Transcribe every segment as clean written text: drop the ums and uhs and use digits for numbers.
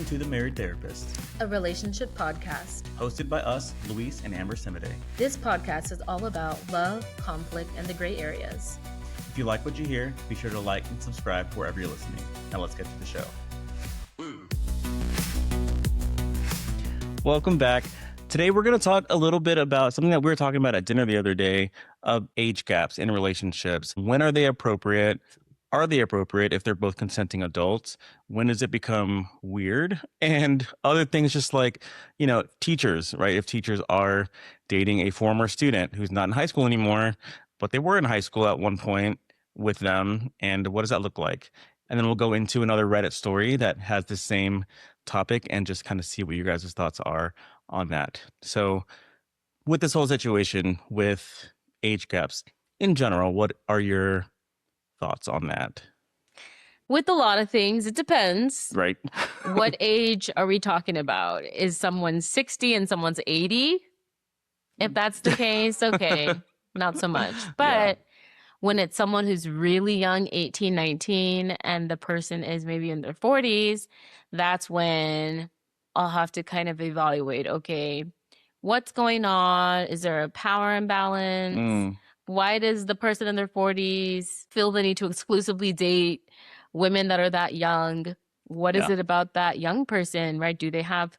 to The Married Therapist, a relationship podcast hosted by us, Luis and Amber Simide. This podcast is all about love, conflict, and the gray areas. If you like what you hear, be sure to like and subscribe wherever you're listening. Now let's get to the show. Welcome back. Today we're going to talk a little bit about something that we were talking about at dinner the other day, of age gaps in relationships. When are they appropriate? Are they appropriate if they're both consenting adults? When does it become weird? And other things just like, teachers, right? If teachers are dating a former student who's not in high school anymore, but they were in high school at one point with them, and what does that look like? And then we'll go into another Reddit story that has the same topic and just kind of see what your guys' thoughts are on that. So with this whole situation with age gaps in general, what are your thoughts on that? With a lot of things, it depends. Right. What age are we talking about? Is someone 60 and someone's 80? If that's the case, okay, not so much. But when it's someone who's really young, 18, 19, and the person is maybe in their 40s, that's when I'll have to kind of evaluate, okay, what's going on? Is there a power imbalance? Why does the person in their 40s feel the need to exclusively date women that are that young? What is it about that young person, right? Do they have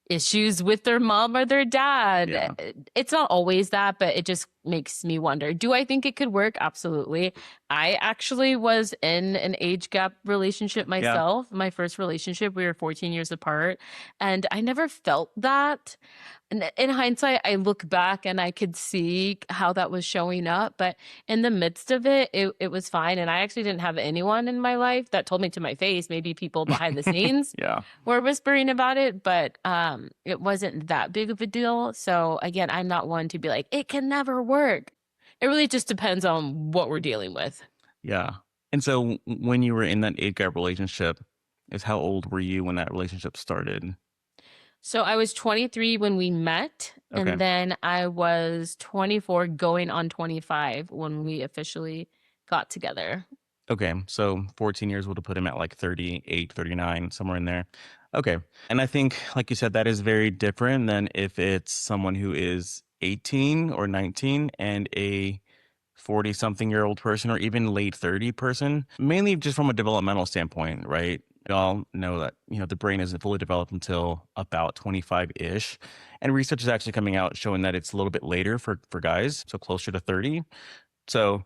issues with their mom or their dad? Yeah. It's not always that, but it just makes me wonder. Do I think it could work? Absolutely. I actually was in an age gap relationship myself. Yeah. My first relationship, we were 14 years apart, and I never felt that. And in hindsight, I look back and I could see how that was showing up. But in the midst of it, it was fine. And I actually didn't have anyone in my life that told me to my face. Maybe people behind the scenes were whispering about it, but it wasn't that big of a deal. So again, I'm not one to be like, it can never work. It really just depends on what we're dealing with. Yeah. And so when you were in that age gap relationship, how old were you when that relationship started? So I was 23 when we met, and then I was 24 going on 25 when we officially got together. Okay, so 14 years would have put him at like 38, 39, somewhere in there. Okay, and I think, like you said, that is very different than if it's someone who is 18 or 19 and a 40-something-year-old person or even late 30 person, mainly just from a developmental standpoint, right? We all know that, the brain isn't fully developed until about 25-ish. And research is actually coming out showing that it's a little bit later for guys, so closer to 30. So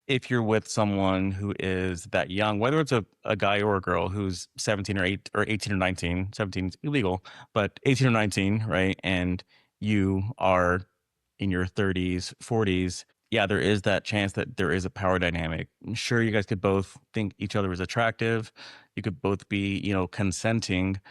if you're with someone who is that young, whether it's a guy or a girl who's 17 or 8 or 18 or 19, 17 is illegal, but 18 or 19, right? And you are in your 30s, 40s, there is that chance that there is a power dynamic. Sure, you guys could both think each other is attractive. You could both be, consenting.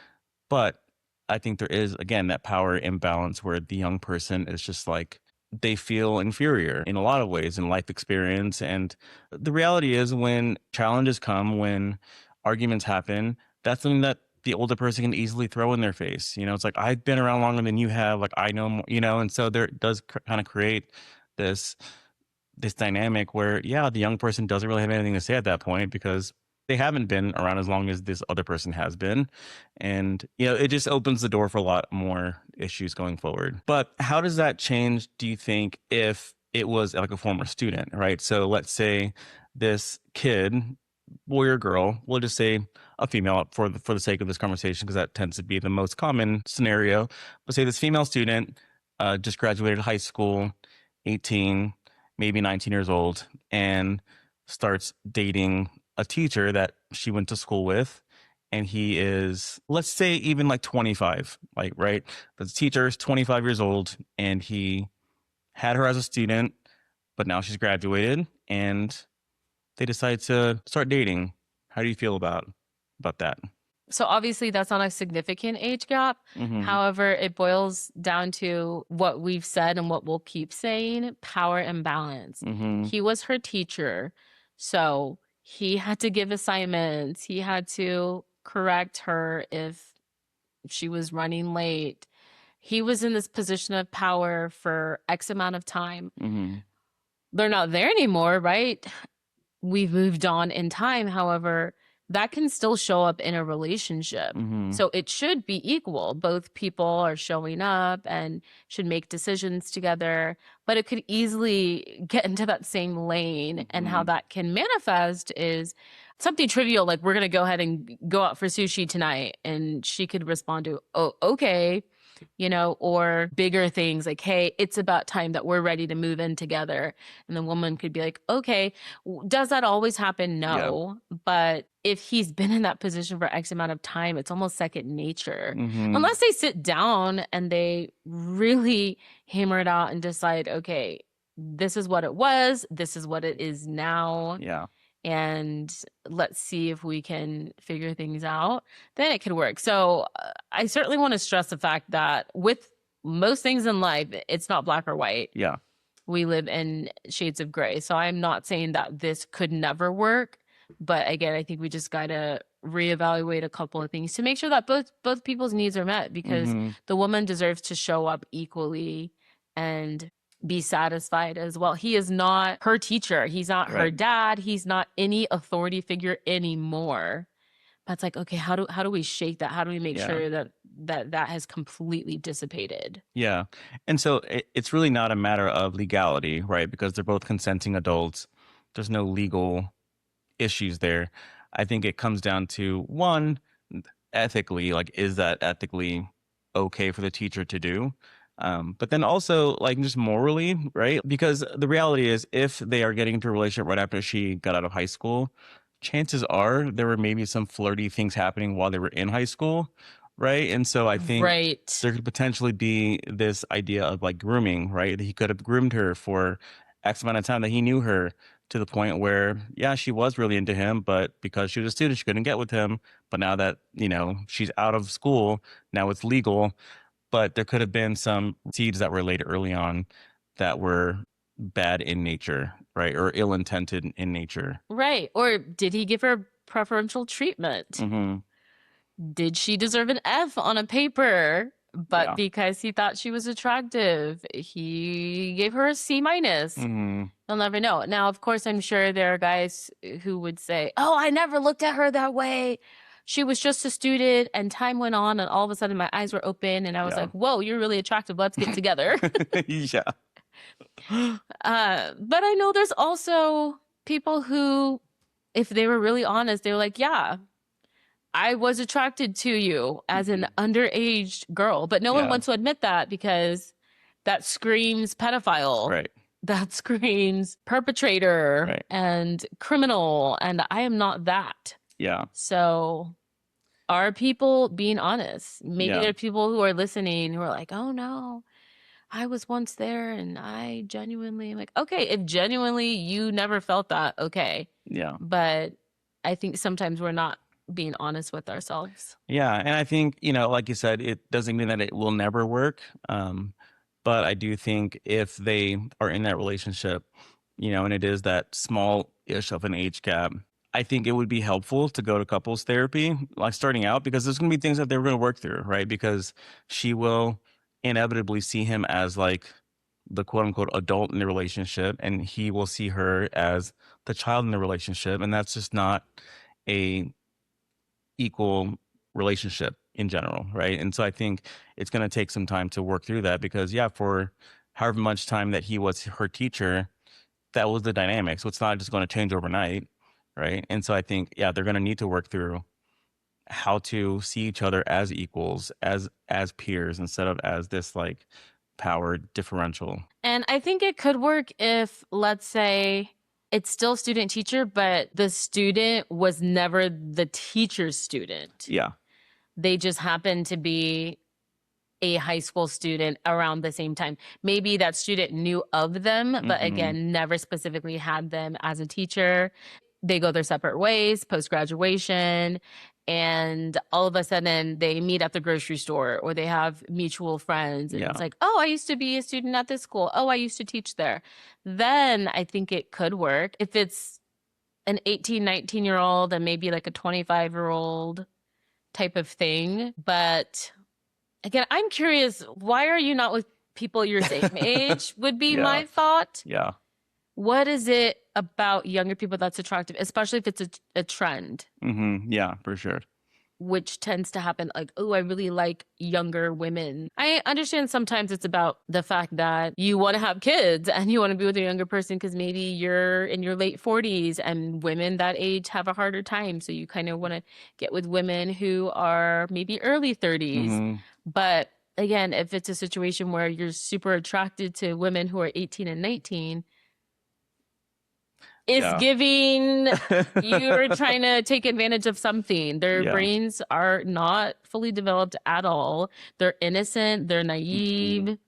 But I think there is, again, that power imbalance where the young person is just like, they feel inferior in a lot of ways in life experience. And the reality is when challenges come, when arguments happen, that's something that the older person can easily throw in their face. It's like, I've been around longer than you have. Like, I know more, and so there does kind of create this dynamic where, the young person doesn't really have anything to say at that point because they haven't been around as long as this other person has been. And, it just opens the door for a lot more issues going forward. But how does that change, do you think, if it was like a former student, right? So let's say this kid, boy or girl, we'll just say a female for the sake of this conversation, because that tends to be the most common scenario. But say this female student just graduated high school, 18, maybe 19 years old, and starts dating a teacher that she went to school with. And he is, let's say, even like 25, like, right? The teacher is 25 years old and he had her as a student, but now she's graduated and they decide to start dating. How do you feel about that? So obviously that's not a significant age gap. Mm-hmm. However, it boils down to what we've said and what we'll keep saying, power imbalance. Mm-hmm. He was her teacher. So he had to give assignments. He had to correct her if she was running late. He was in this position of power for X amount of time. Mm-hmm. They're not there anymore, right? We've moved on in time. However, that can still show up in a relationship. So it should be equal. Both people are showing up and should make decisions together, but it could easily get into that same lane. And how that can manifest is something trivial, like we're going to go ahead and go out for sushi tonight. And she could respond to, oh, okay. Or bigger things like, hey, it's about time that we're ready to move in together. And the woman could be like, okay. Does that always happen? No. But if he's been in that position for X amount of time, it's almost second nature. Unless they sit down and they really hammer it out and decide, okay, this is what it was, this is what it is now. Yeah. And let's see if we can figure things out, then it could work. So I certainly want to stress the fact that with most things in life, it's not black or white. Yeah. We live in shades of gray. So I'm not saying that this could never work. But again, I think we just got to reevaluate a couple of things to make sure that both people's needs are met, because the woman deserves to show up equally and be satisfied as well. He is not her teacher. He's not her dad. He's not any authority figure anymore. But it's like, okay, how do we shake that? How do we make sure that has completely dissipated? Yeah. And so it's really not a matter of legality, right? Because they're both consenting adults. There's no legal issues there. I think it comes down to, one, ethically, like, is that ethically okay for the teacher to do? But then also, like, just morally, right? Because the reality is, if they are getting into a relationship right after she got out of high school, chances are there were maybe some flirty things happening while they were in high school, right? And so I think there could potentially be this idea of like grooming, right? He could have groomed her for X amount of time that he knew her, to the point where, yeah, she was really into him, but because she was a student, she couldn't get with him. But now that, she's out of school, now it's legal. But there could have been some seeds that were laid early on that were bad in nature, right? Or ill-intended in nature. Right. Or did he give her preferential treatment? Did she deserve an F on a paper? But because he thought she was attractive, he gave her a C minus. You'll never know. Now, of course, I'm sure there are guys who would say, oh, I never looked at her that way. She was just a student, and time went on, and all of a sudden my eyes were open, and I was like, whoa, you're really attractive. Let's get together. Yeah. But I know there's also people who, if they were really honest, they were like, yeah, I was attracted to you as an underage girl. But no one wants to admit that, because that screams pedophile. Right. That screams perpetrator and criminal. And I am not that. Yeah. So are people being honest? Maybe there are people who are listening who are like, oh no, I was once there and I genuinely am like, okay, if genuinely you never felt that, okay. Yeah. But I think sometimes we're not being honest with ourselves. Yeah. And I think, like you said, it doesn't mean that it will never work. But I do think if they are in that relationship, and it is that small-ish of an age gap, I think it would be helpful to go to couples therapy, like starting out, because there's going to be things that they're going to work through, right? Because she will inevitably see him as like the quote unquote adult in the relationship, and he will see her as the child in the relationship. And that's just not a equal relationship in general, right? And so I think it's going to take some time to work through that, because for however much time that he was her teacher, that was the dynamic. So it's not just going to change overnight, right? And so I think they're going to need to work through how to see each other as equals, as peers, instead of as this like power differential. And I think it could work if, let's say, it's still student teacher, but the student was never the teacher's student. Yeah. They just happened to be a high school student around the same time. Maybe that student knew of them, but again, never specifically had them as a teacher. They go their separate ways post-graduation, and all of a sudden they meet at the grocery store, or they have mutual friends. And it's like, oh, I used to be a student at this school. Oh, I used to teach there. Then I think it could work. If it's an 18, 19-year-old and maybe like a 25-year-old type of thing. But again, I'm curious, why are you not with people your same age would be my thought. Yeah. what is it about younger people that's attractive, especially if it's a trend, Yeah, for sure. which tends to happen like, oh, I really like younger women. I understand sometimes it's about the fact that you want to have kids and you want to be with a younger person because maybe you're in your late 40s and women that age have a harder time. So you kind of want to get with women who are maybe early 30s. But again, if it's a situation where you're super attracted to women who are 18 and 19, it's Yeah. giving you're trying to take advantage of something. Their Yeah. brains are not fully developed at all. They're innocent, they're naive.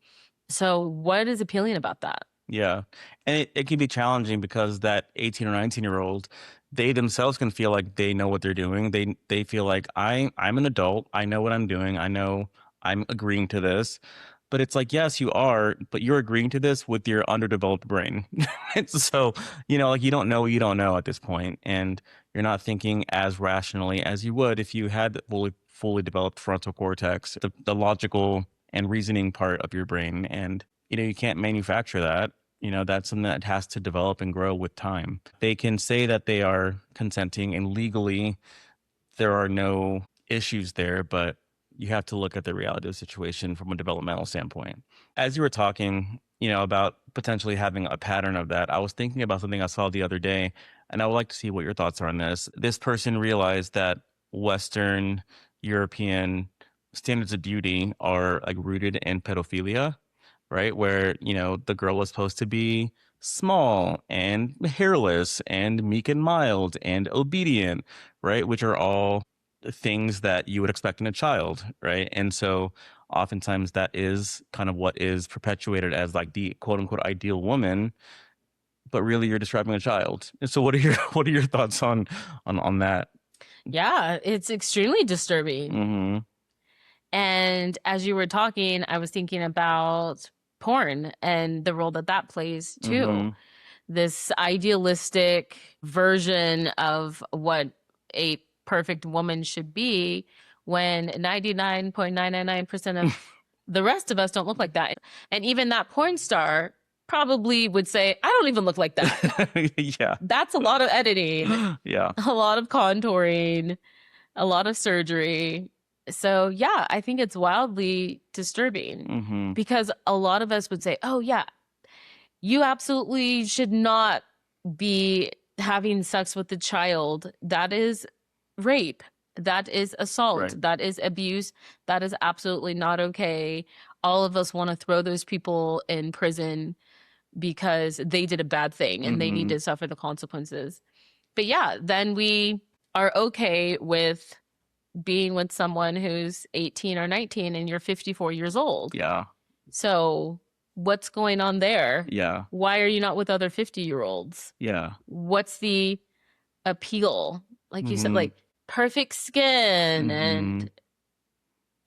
So what is appealing about that? Yeah. And it can be challenging because that 18 or 19-year-old, they themselves can feel like they know what they're doing. They feel like I'm an adult. I know what I'm doing. I know I'm agreeing to this. But it's like, yes, you are, but you're agreeing to this with your underdeveloped brain. So, like you don't know what you don't know at this point, and you're not thinking as rationally as you would if you had the fully developed frontal cortex, the logical and reasoning part of your brain. And you can't manufacture that. That's something that has to develop and grow with time. They can say that they are consenting, and legally there are no issues there, but you have to look at the reality of the situation from a developmental standpoint. As you were talking, about potentially having a pattern of that, I was thinking about something I saw the other day, and I would like to see what your thoughts are on this. This person realized that Western European standards of beauty are like rooted in pedophilia, right? Where, the girl is supposed to be small and hairless and meek and mild and obedient, right? Which are all things that you would expect in a child, right? And so oftentimes that is kind of what is perpetuated as like the quote unquote ideal woman, but really you're describing a child. And so what are your thoughts on that? Yeah, it's extremely disturbing. Mm-hmm. And as you were talking, I was thinking about porn and the role that that plays too. Mm-hmm. This idealistic version of what a perfect woman should be when 99.999% of the rest of us don't look like that. And even that porn star probably would say, I don't even look like that. Yeah. That's a lot of editing, Yeah. a lot of contouring, a lot of surgery. So, yeah, I think it's wildly disturbing because a lot of us would say, oh, yeah, you absolutely should not be having sex with a child. That is rape. That is assault. Right. That is abuse. That is absolutely not okay. All of us want to throw those people in prison because they did a bad thing and they need to suffer the consequences. But yeah, then we are okay with being with someone who's 18 or 19 and you're 54 years old. Yeah. So what's going on there? Yeah. Why are you not with other 50-year-olds? Yeah. What's the appeal? Like you said, like perfect skin and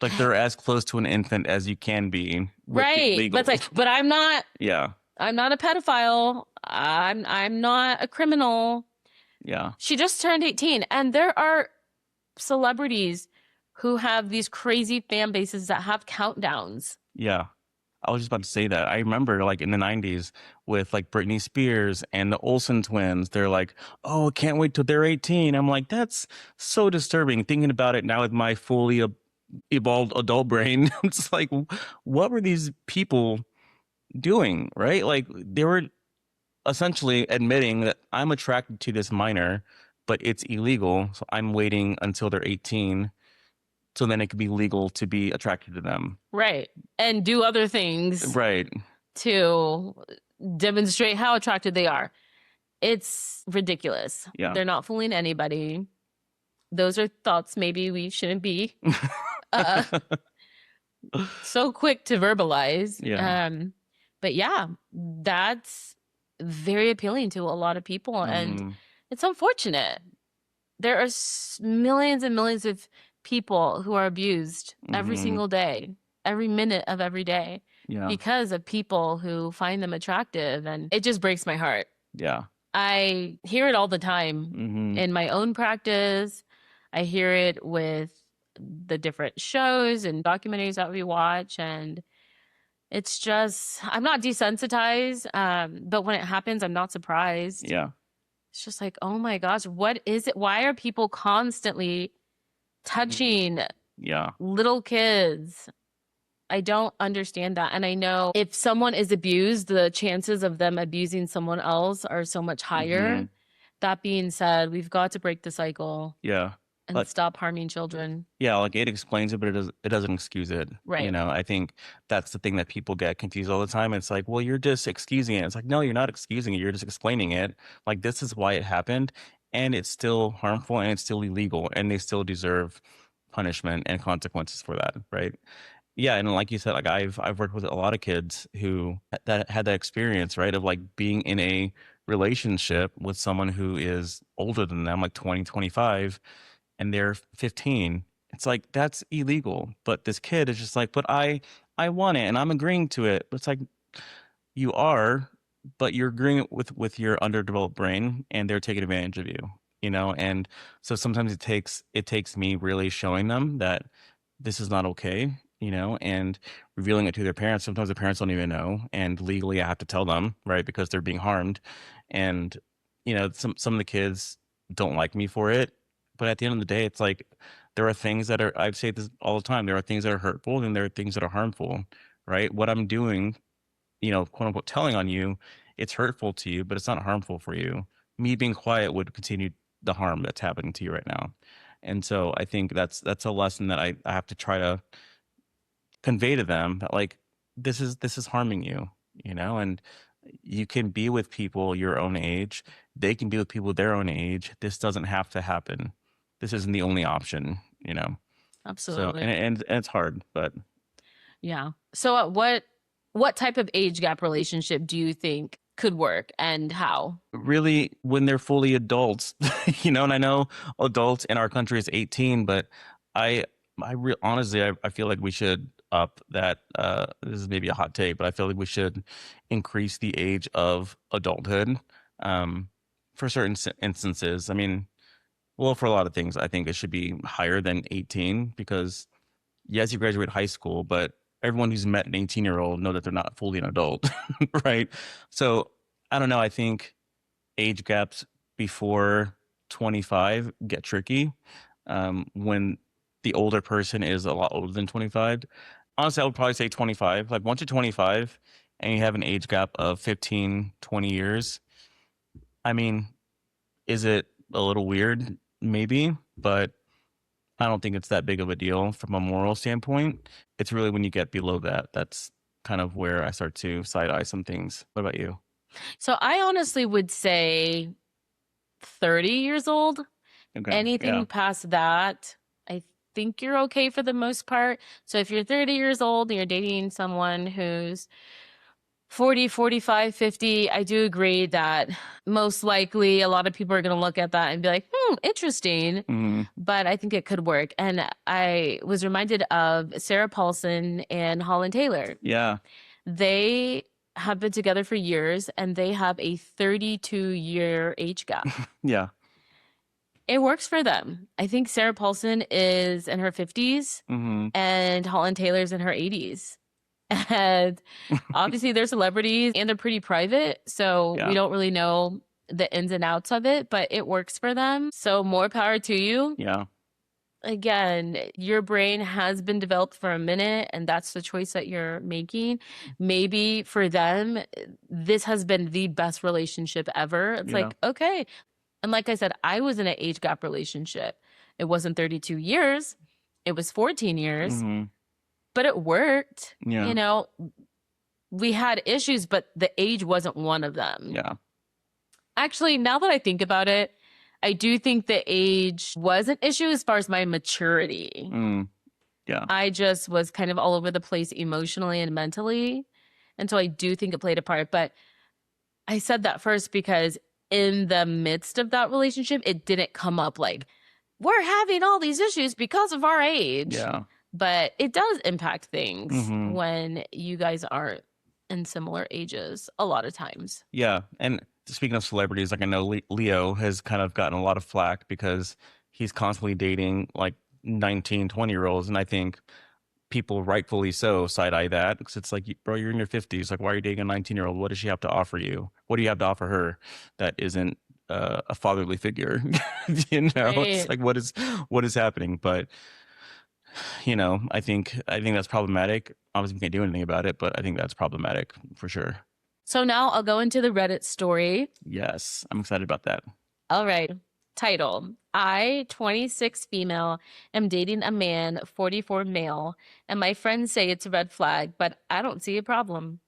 like they're as close to an infant as you can be. Right. But it's like, but I'm not. Yeah. I'm not a pedophile. I'm not a criminal. Yeah. She just turned 18. And there are celebrities who have these crazy fan bases that have countdowns. Yeah. I was just about to say that. I remember like in the 90s with like Britney Spears and the Olsen twins. They're like, oh, can't wait till they're 18. I'm like, that's so disturbing. Thinking about it now with my fully evolved adult brain, it's like, what were these people doing? Right? Like they were essentially admitting that I'm attracted to this minor, but it's illegal. So I'm waiting until they're 18. So then it could be legal to be attracted to them. Right. And do other things. Right. To demonstrate how attracted they are. It's ridiculous. Yeah. They're not fooling anybody. Those are thoughts maybe we shouldn't be so quick to verbalize. Yeah. But yeah, that's very appealing to a lot of people. And it's unfortunate. There are millions and millions of people who are abused every single day, every minute of every day, because of people who find them attractive. And it just breaks my heart. Yeah. I hear it all the time in my own practice. I hear it with the different shows and documentaries that we watch. And It's just, I'm not desensitized, but when it happens, I'm not surprised. Yeah. It's just like, oh my gosh, what is it? Why are people constantly touching Yeah. little kids? I don't understand that. And I know if someone is abused, the chances of them abusing someone else are so much higher. Mhm. That being said, we've got to break the cycle Yeah. and But stop harming children. yeah, like it explains it, but it doesn't excuse it. Right. I think that's the thing that people get confused all the time. It's like, well, you're just excusing it. It's like, no, you're not excusing it. You're just explaining it. Like this is why it happened, and it's still harmful and it's still illegal, and they still deserve punishment and consequences for that, right? Yeah, and like you said, like I've worked with a lot of kids who that had that experience, right, of like being in a relationship with someone who is older than them, like 20, 25, and they're 15. It's like that's illegal. But this kid is just like, but I want it and I'm agreeing to it. But it's like you are, but you're agreeing with your underdeveloped brain, and they're taking advantage of you. And so sometimes it takes me really showing them that this is not okay, and revealing it to their parents. Sometimes the parents don't even know, and legally I have to tell them, right, because they're being harmed. And some of the kids don't like me for it, but at the end of the day, it's like there are things that are, I say this all the time, there are things that are hurtful and there are things that are harmful, right? What I'm doing, quote unquote, telling on you, it's hurtful to you, but it's not harmful for you. Me being quiet would continue the harm that's happening to you right now. And so I think that's a lesson that I have to try to convey to them, that like this is harming you, and you can be with people your own age. They can be with people their own age. This doesn't have to happen. This isn't the only option. So Absolutely. and it's hard, but Yeah. So what type of age gap relationship do you think could work and how? really when they're fully adults, and I know adults in our country is 18, but I honestly I feel like we should up that this is maybe a hot take, but I feel like we should increase the age of adulthood um for certain instances. I mean, well, for a lot of things I think it should be higher than 18, because yes, you graduate high school, but everyone who's met an 18-year-old know that they're not fully an adult, right? So I don't know. I think age gaps before 25 get tricky when the older person is a lot older than 25. Honestly, I would probably say 25. Like once you're 25 and you have an age gap of 15, 20 years, I mean, is it a little weird? Maybe, but I don't think it's that big of a deal from a moral standpoint. It's really when you get below that, that's kind of where I start to side eye some things. What about you? So I honestly would say 30 years old. Okay. Yeah. Anything past that, I think you're okay for the most part. So if you're 30 years old and you're dating someone who's 40, 45, 50, I do agree that most likely a lot of people are going to look at that and be like, interesting. Hmm. But I think it could work. And I was reminded of Sarah Paulson and Holland Taylor. Yeah. They have been together for years and they have a 32-year age gap. Yeah. It works for them. I think Sarah Paulson is in her 50s Hmm. and Holland Taylor's in her 80s. And obviously they're celebrities and they're pretty private. So Yeah. we don't really know the ins and outs of it, but it works for them. So more power to you. Yeah. Again, your brain has been developed for a minute and that's the choice that you're making. Maybe for them, this has been the best relationship ever. It's Yeah. like, okay. And like I said, I was in an age gap relationship. It wasn't 32 years, it was 14 years, Hmm. but it worked. Yeah. You know, we had issues, but the age wasn't one of them. Yeah. Actually, now that I think about it, I do think the age was an issue as far as my maturity. Mm. Yeah. I just was kind of all over the place emotionally and mentally. And so I do think it played a part. But I said that first because in the midst of that relationship, it didn't come up like, we're having all these issues because of our age. Yeah. But it does impact things Hmm. when you guys aren't in similar ages a lot of times. Yeah. And speaking of celebrities, like I know Leo has kind of gotten a lot of flack because he's constantly dating like 19, 20-year-olds. And I think people rightfully so side eye that because it's like, bro, you're in your 50s. Like, why are you dating a 19-year-old? What does she have to offer you? What do you have to offer her that isn't a fatherly figure? It's Right. like, what is happening? But I think that's problematic. Obviously, we can't do anything about it, but I think that's problematic for sure. So now I'll go into the Reddit story. Yes, I'm excited about that. All right. Title: I, 26 female, am dating a man, 44 male, and my friends say it's a red flag, but I don't see a problem.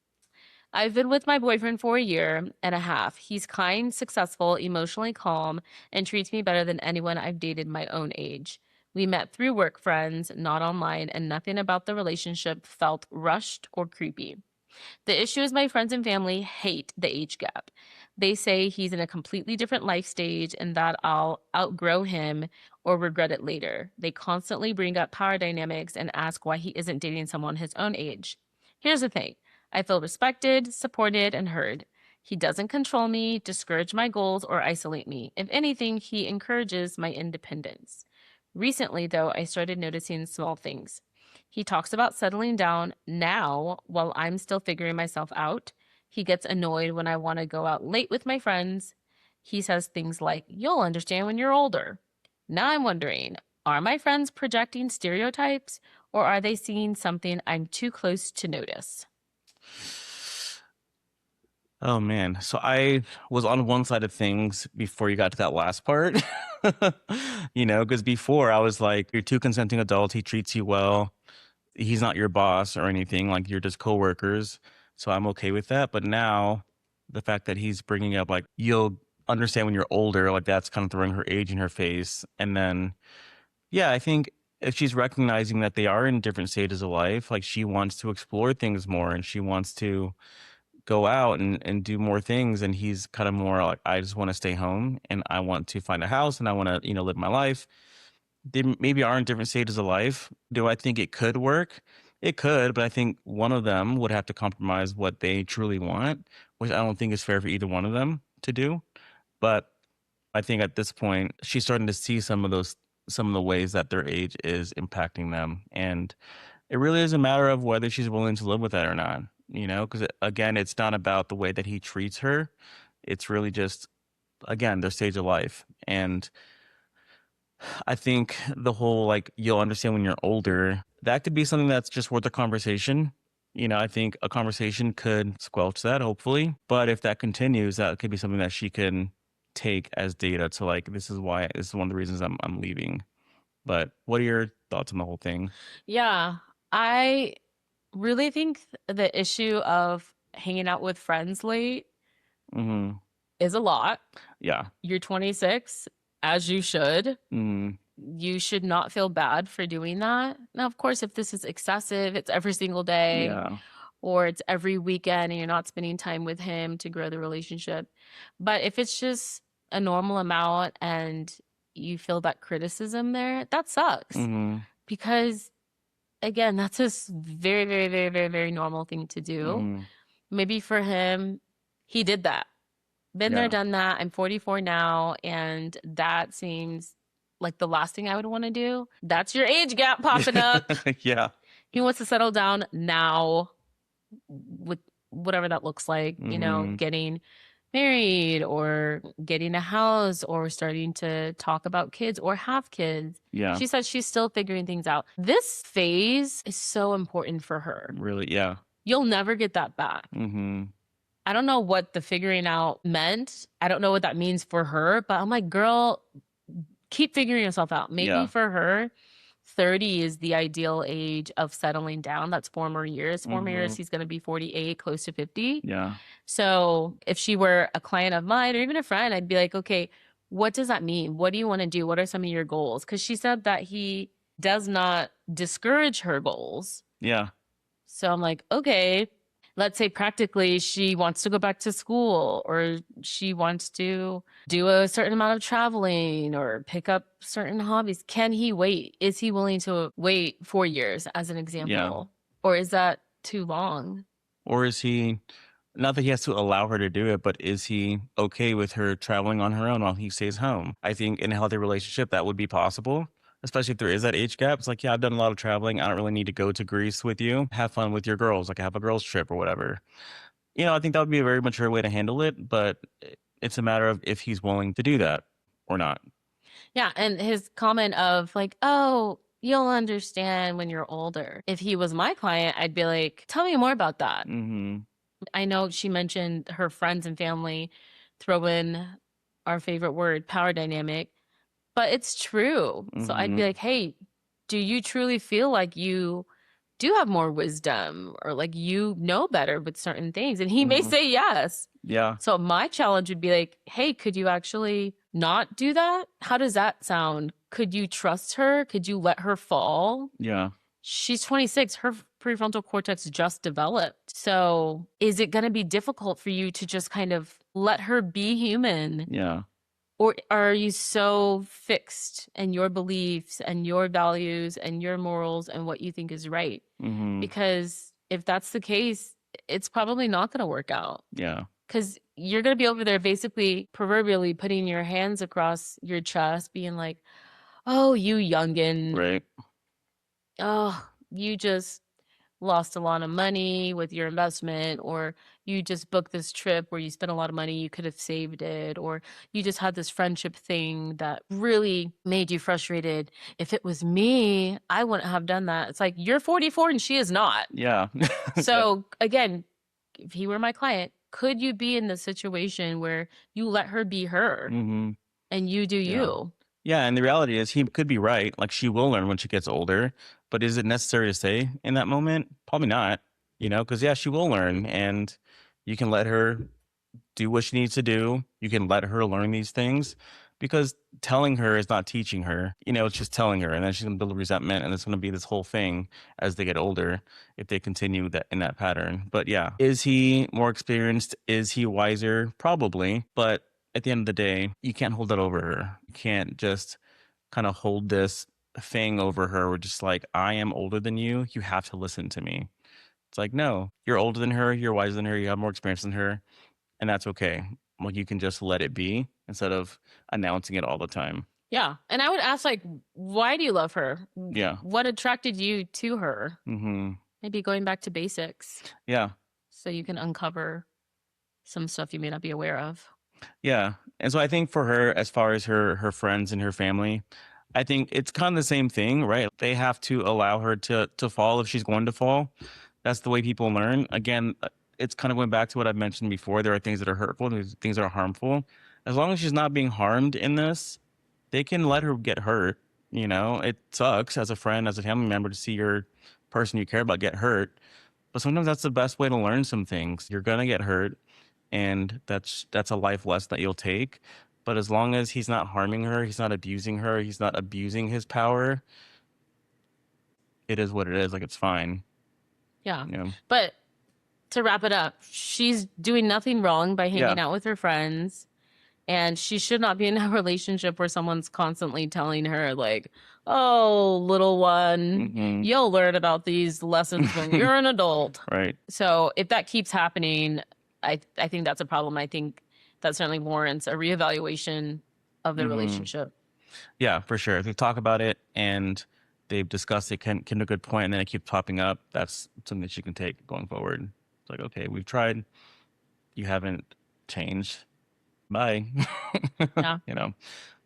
I've been with my boyfriend for a year and a half. He's kind, successful, emotionally calm, and treats me better than anyone I've dated my own age. We met through work friends, not online, and nothing about the relationship felt rushed or creepy. The issue is my friends and family hate the age gap. They say he's in a completely different life stage and that I'll outgrow him or regret it later. They constantly bring up power dynamics and ask why he isn't dating someone his own age. Here's the thing: I feel respected, supported, and heard. He doesn't control me, discourage my goals, or isolate me. If anything, he encourages my independence. Recently, though, I started noticing small things. He talks about settling down now while I'm still figuring myself out. He gets annoyed when I want to go out late with my friends. He says things like, "You'll understand when you're older." Now I'm wondering, are my friends projecting stereotypes or are they seeing something I'm too close to notice? Oh man. So I was on one side of things before you got to that last part. Because before I was like, you're two consenting adults, he treats you well. He's not your boss or anything, like you're just coworkers. So I'm okay with that. But now the fact that he's bringing up like you'll understand when you're older, like that's kind of throwing her age in her face. And then yeah, I think if she's recognizing that they are in different stages of life, like she wants to explore things more and she wants to go out and do more things, and he's kind of more like, I just want to stay home and I want to find a house and I want to live my life. They maybe are in different stages of life. Do I think it could work? It could, but I think one of them would have to compromise what they truly want, which I don't think is fair for either one of them to do. But I think at this point she's starting to see some of the ways that their age is impacting them, and it really is a matter of whether she's willing to live with that or not, because again, it's not about the way that he treats her. It's really just, again, their stage of life. And I think the whole like, you'll understand when you're older, that could be something that's just worth a conversation. I think a conversation could squelch that, hopefully. But if that continues, that could be something that she can take as data to like, this is one of the reasons I'm leaving. But what are your thoughts on the whole thing? Yeah, I really think the issue of hanging out with friends late Mm-hmm. is a lot. Yeah. You're 26, as you should. Mm-hmm. You should not feel bad for doing that. Now, of course, if this is excessive, it's every single day Yeah. or it's every weekend and you're not spending time with him to grow the relationship. But if it's just a normal amount and you feel that criticism there, that sucks. Mm-hmm. Because again, that's just very, very, very, very, very normal thing to do. Mm-hmm. Maybe for him, he did that. Been there, Yeah. done that. I'm 44 now, and that seems like the last thing I would want to do. That's your age gap popping up. Yeah. He wants to settle down now with whatever that looks like, Mm-hmm. getting married or getting a house or starting to talk about kids or have kids. Yeah. She says she's still figuring things out. This phase is so important for her. Really. Yeah. You'll never get that back. Mm-hmm. I don't know what the figuring out meant. I don't know what that means for her, but I'm like, girl, keep figuring yourself out. Maybe Yeah. for her, 30 is the ideal age of settling down. That's 4 more years. 4 more years, he's going to be 48, close to 50. Yeah. So if she were a client of mine or even a friend, I'd be like, okay, what does that mean? What do you want to do? What are some of your goals? Because she said that he does not discourage her goals. Yeah. So I'm like, okay, let's say practically she wants to go back to school or she wants to do a certain amount of traveling or pick up certain hobbies. Can he wait? Is he willing to wait 4 years as an example? Or is that too long? Or is he, not that he has to allow her to do it, but is he okay with her traveling on her own while he stays home? I think in a healthy relationship, that would be possible. especially if there is that age gap. It's like, yeah, I've done a lot of traveling. I don't really need to go to Greece with you. Have fun with your girls, like have a girls trip or whatever. I think that would be a very mature way to handle it, but it's a matter of if he's willing to do that or not. Yeah. And his comment of like, oh, you'll understand when you're older. If he was my client, I'd be like, tell me more about that. Mm-hmm. I know she mentioned her friends and family throw in our favorite word, power dynamic, but it's true. So I'd Mm-hmm. be like, hey, do you truly feel like you do have more wisdom or like you know better with certain things? And he may Mm-hmm. say yes. Yeah. So my challenge would be like, hey, could you actually not do that? How does that sound? Could you trust her? Could you let her fall? Yeah. She's 26. Her prefrontal cortex just developed. So is it going to be difficult for you to just kind of let her be human? Yeah. Or are you so fixed in your beliefs and your values and your morals and what you think is right? Mm-hmm. Because if that's the case, it's probably not going to work out. Yeah. Because you're going to be over there basically proverbially putting your hands across your chest, being like, oh, you youngin', Right. oh, you just lost a lot of money with your investment, or you just booked this trip where you spent a lot of money, you could have saved it, or you just had this friendship thing that really made you frustrated. If it was me, I wouldn't have done that. It's like, you're 44 and she is not. Yeah. Yeah. So again, if he were my client, could you be in the situation where you let her be her Mm-hmm. and you do Yeah. you? Yeah, and the reality is he could be right. Like she will learn when she gets older, but is it necessary to say in that moment? Probably not. Because yeah, she will learn, and you can let her do what she needs to do. You can let her learn these things, because telling her is not teaching her. It's just telling her, and then she's gonna build resentment, and it's gonna be this whole thing as they get older if they continue that in that pattern. But yeah, is he more experienced? Is he wiser? Probably, but at the end of the day, you can't hold that over her. You can't just kind of hold this thing over her. We're just like, I am older than you. You have to listen to me. It's like, no, you're older than her. You're wiser than her. You have more experience than her. And that's okay. Like, you can just let it be instead of announcing it all the time. Yeah. And I would ask, like, why do you love her? Yeah. What attracted you to her? Mm-hmm. Maybe going back to basics Yeah. so you can uncover some stuff you may not be aware of. Yeah. And so I think for her, as far as her friends and her family, I think it's kind of the same thing, right? They have to allow her to fall if she's going to fall. That's the way people learn. Again, it's kind of going back to what I've mentioned before. There are things that are hurtful, there's things that are harmful. As long as she's not being harmed in this, they can let her get hurt. It sucks as a friend, as a family member, to see your person you care about get hurt. But sometimes that's the best way to learn some things. You're gonna get hurt, and that's a life lesson that you'll take. But as long as he's not harming her, he's not abusing her, he's not abusing his power, it is what it is. Like, it's fine. Yeah. You know? But to wrap it up, she's doing nothing wrong by hanging Yeah. out with her friends. And she should not be in a relationship where someone's constantly telling her, like, oh, little one, Hmm. you'll learn about these lessons when you're an adult. Right. So if that keeps happening, I think that's a problem. I think that certainly warrants a reevaluation of the Hmm. relationship. Yeah, for sure. If they talk about it and they've discussed it, can to a good point, and then it keeps popping up, that's something that you can take going forward. It's like, okay, we've tried, you haven't changed. Bye. Yeah.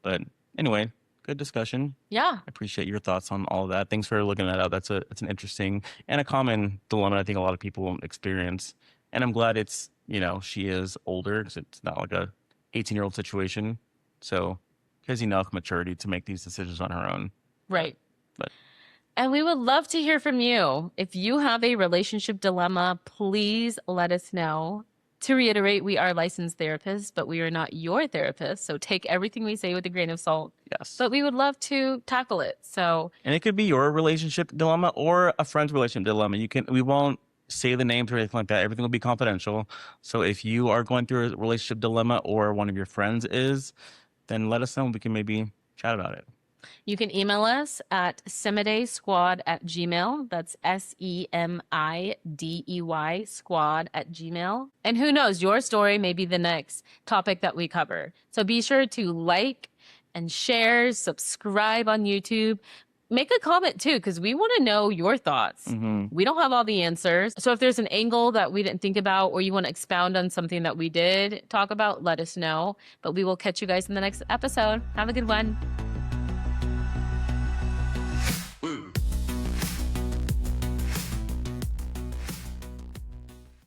But anyway, good discussion. Yeah. I appreciate your thoughts on all of that. Thanks for looking that up. That's an interesting and a common dilemma I think a lot of people won't experience. And I'm glad it's, she is older, because it's not like a 18-year-old situation. So she has enough maturity to make these decisions on her own. Right. But And we would love to hear from you. If you have a relationship dilemma, please let us know. To reiterate, we are licensed therapists, but we are not your therapist. So take everything we say with a grain of salt. yes. But we would love to tackle it. So, And it could be your relationship dilemma or a friend's relationship dilemma. We won't say the names or anything like that. Everything will be confidential. So if you are going through a relationship dilemma or one of your friends is, then let us know. We can maybe chat about it. you can email us at semidaysquad@gmail. That's SEMIDEY squad@gmail. And who knows, your story may be the next topic that we cover. So be sure to like and share, subscribe on YouTube. Make a comment too, because we want to know your thoughts. We don't have all the answers. So if there's an angle that we didn't think about, or you want to expound on something that we did talk about, let us know. But we will catch you guys in the next episode. Have a good one.